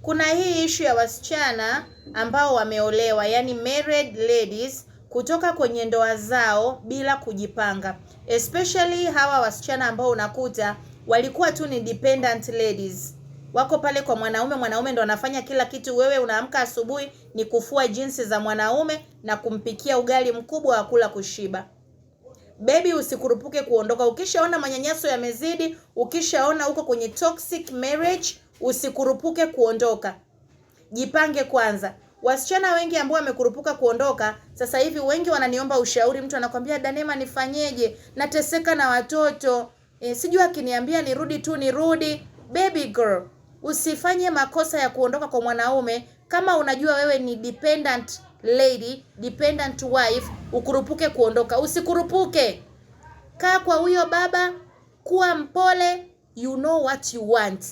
Kuna hii issue ya wasichana ambao wameolewa, yani married ladies, kutoka kwenye ndoa zao bila kujipanga. Especially hawa wasichana ambao unakuta walikuwa tu ni dependent ladies. Wako pale kwa mwanaume ndo anafanya kila kitu. Wewe unaamka asubuhi ni kufua jinsi za mwanaume na kumpikia ugali mkubwa wa kula kushiba. Baby, usikurupuke kuondoka. Ukishaona manyanyaso yamezidi, ukishaona uko kwenye toxic marriage, usikurupuke kuondoka. Jipange kwanza. Wasichana wengi ambao wamekurupuka kuondoka, sasa hivi wengi wananiomba ushauri. Mtu anakwambia, Danema nifanyeje? Nateseka na watoto. Sijui akiniambia nirudi tu nirudi. Baby girl, usifanye makosa ya kuondoka kwa mwanaume kama unajua wewe ni dependent lady, dependent wife, ukurupuke kuondoka. Usikurupuke. Kaa kwa huyo baba, kuwa mpole, you know what you want.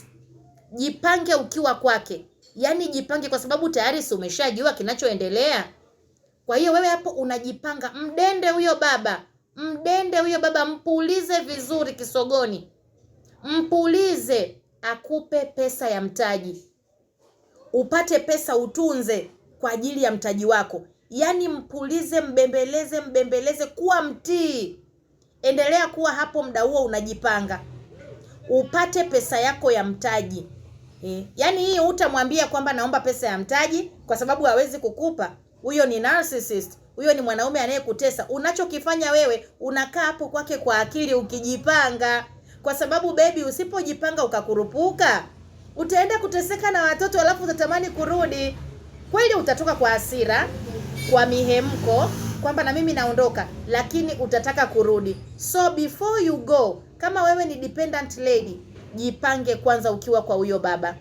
Jipange ukiwa kwake. Yaani jipange kwa sababu tayari si umeshajua kinachoendelea. Kwa hiyo wewe hapo unajipanga, mdende huyo baba. Mdende huyo baba, mpulize vizuri kisogoni. Mpulize, akupe pesa ya mtaji. Upate pesa utunze kwa ajili ya mtaji wako. Yaani mpulize, mbembeleze, kuwa mtii. Endelea kuwa hapo muda huo unajipanga. Upate pesa yako ya mtaji. Yaani hii utamwambia kwamba naomba pesa ya mtaji kwa sababu hawezi kukupa. Huyo ni narcissist. Huyo ni mwanaume anayekutesa. Unachokifanya wewe, unakaa hapo kwake kwa akili ukijipanga. Kwa sababu baby, usipojipanga ukakurupuka, utaenda kuteseka na watoto alafu utatamani kurudi. Kweli utatoka kwa hasira, kwa mihemko, kwamba na mimi naondoka, lakini utataka kurudi. So before you go, kama wewe ni dependent lady, jipange kwanza ukiwa kwa huyo baba.